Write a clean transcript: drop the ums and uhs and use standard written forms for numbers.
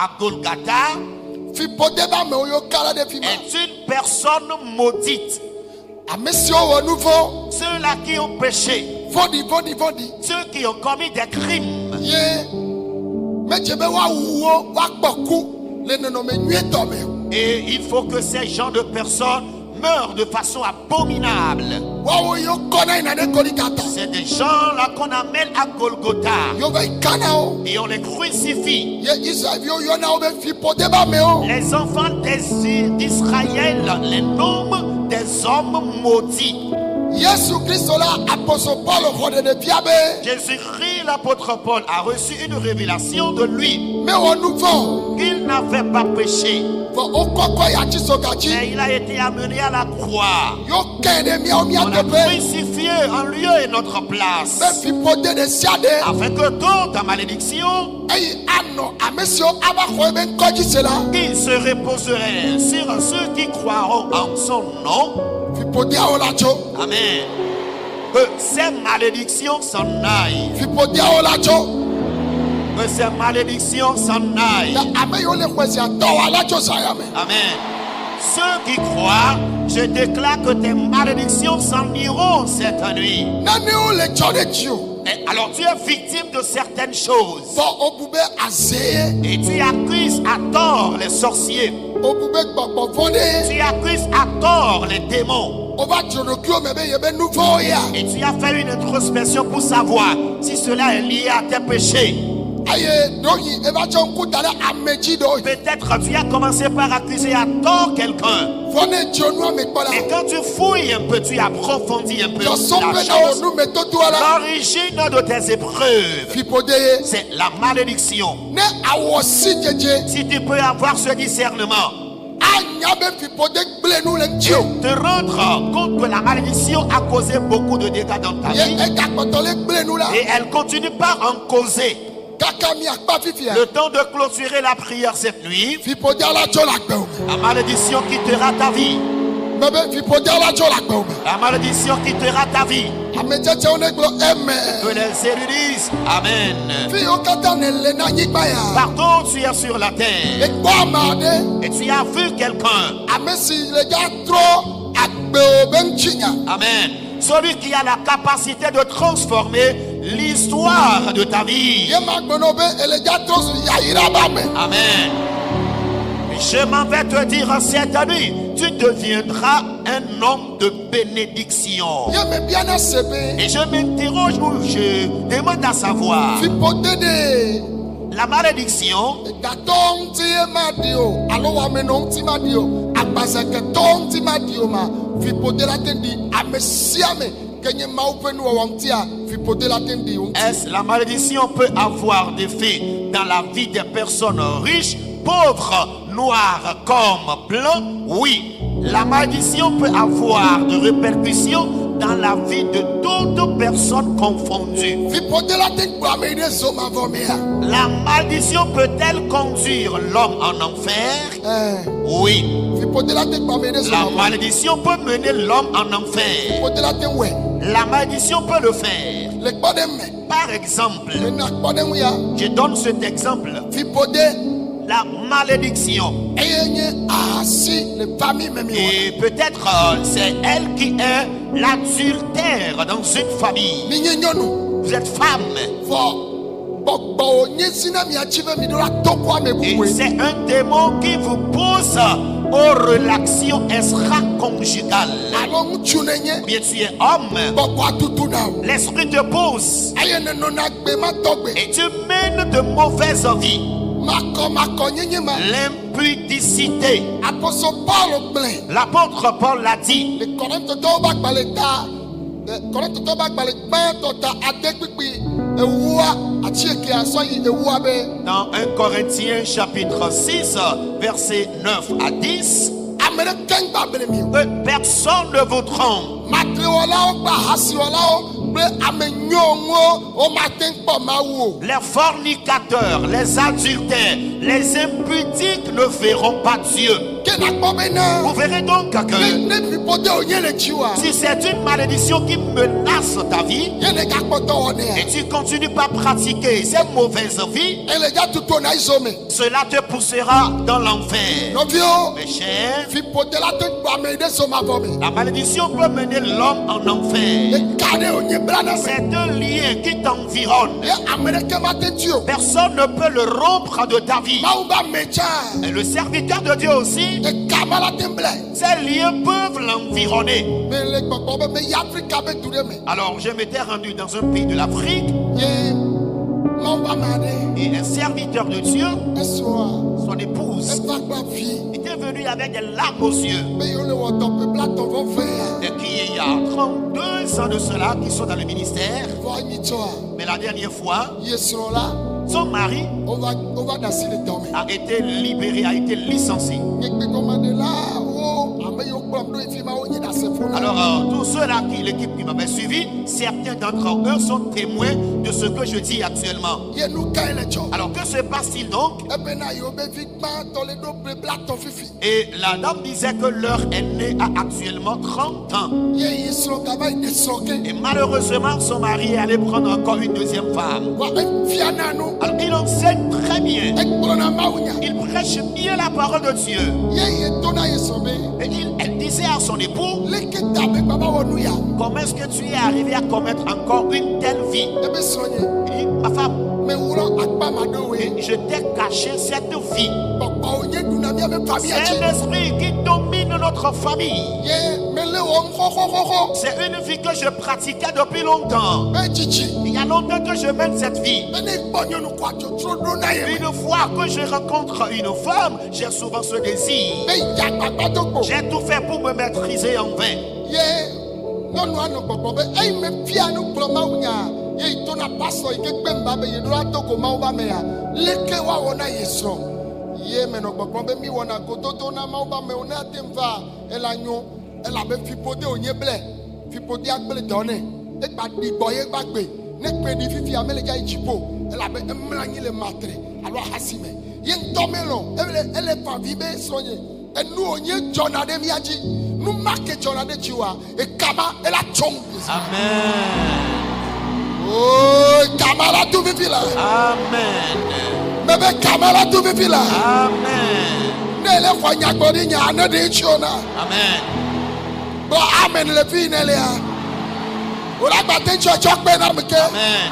à Golgotha est une personne maudite. Ceux-là qui ont péché, ceux qui ont commis des crimes, et il faut que ces genres de personnes meurent de façon abominable. C'est des gens-là qu'on amène à Golgotha et on les crucifie. Les enfants d'Israël les nomment des hommes maudits. Jésus-Christ, l'apôtre Paul, a reçu une révélation de lui qu'il n'avait pas péché. Mais il a été amené à la croix. On a crucifié en lieu et notre place, afin que toute malédiction qui se reposerait sur ceux qui croiront en son nom. Amen. Que ces malédictions s'en aillent. Que ces malédictions s'en aillent. Amen. Ceux qui croient, je déclare que tes malédictions s'en iront cette nuit. Et alors tu es victime de certaines choses. Et tu accuses à tort les sorciers. Tu accuses à tort les démons. Et tu as fait une introspection pour savoir si cela est lié à tes péchés. Peut-être tu as commencé par accuser à tort quelqu'un. Et quand tu fouilles un peu, tu approfondis un peu la chose. L'origine de tes épreuves, c'est la malédiction. Si tu peux avoir ce discernement, tu te rends compte que la malédiction a causé beaucoup de dégâts dans ta vie. Et elle continue par en causer. Le temps de clôturer la prière cette nuit, la malédiction quittera ta vie. La malédiction quittera ta vie. Que les élus disent Amen. Partout tu es sur la terre et tu as vu quelqu'un. Amen. Celui qui a la capacité de transformer l'histoire de ta vie. Amen. Je m'en vais te dire cette nuit, tu deviendras un homme de bénédiction. Et je m'interroge ou je demande à savoir, la malédiction est-ce la malédiction peut avoir des faits dans la vie des personnes riches, pauvres, noirs comme blancs? Oui, la malédiction peut avoir de répercussions dans la vie de toutes personnes confondues. La malédiction peut-elle conduire l'homme en enfer? Oui. La malédiction peut mener l'homme en enfer. La malédiction peut le faire. Par exemple, je donne cet exemple. La malédiction. Et peut-être c'est elle qui est l'adultère dans une famille. Vous êtes femme. Et c'est un démon qui vous pousse aux relations extra-conjugales. Bien tu es homme, l'esprit te pousse et tu mènes de mauvaises vies. L'impudicité. L'apôtre Paul l'a dit. Dans 1 Corinthiens chapitre 6 versets 9 à 10, que personne ne vous trompe. Les fornicateurs, les adultères, les impudiques ne verront pas Dieu. Vous verrez donc que si c'est une malédiction qui menace ta vie et tu continues pas à pratiquer ces mauvaises vies, cela te poussera dans l'enfer. Mes chers, la malédiction peut mener l'homme en enfer. C'est un lien qui t'environne. Personne ne peut le rompre de ta vie. Et le serviteur de Dieu aussi, ces liens peuvent l'environner. Alors je m'étais rendu dans un pays de l'Afrique et un serviteur de Dieu, son épouse, était venu avec des larmes aux yeux. Et qui il y a 32 ans de cela qui sont dans le ministère. Mais la dernière fois, son mari a été libéré, a été licencié. Alors, tous ceux-là, l'équipe qui m'avait suivi, certains d'entre eux sont témoins de ce que je dis actuellement. Alors, que se passe-t-il donc? Et la dame disait que leur aîné a actuellement 30 ans. Et malheureusement, son mari est allé prendre encore une deuxième femme. Alors, il enseigne très bien. Il prêche bien la parole de Dieu. Et elle disait à son époux, comment est-ce que tu es arrivé à commettre encore une telle vie? Il dit, ma femme, je t'ai caché cette vie. C'est un esprit qui domine notre famille. C'est une vie que je pratiquais depuis longtemps. Il y a longtemps que je mène cette vie. Une fois que je rencontre une femme, j'ai souvent ce désir. J'ai tout fait pour me maîtriser en vain. Oh, Kamala tu vivila. Amen. Bébé Kamala tu vivila. Amen. Nele kwanya gbori nya na de chiona. Amen. Bo amen le fi nele ya. Ora gba te church pe na mke. Amen.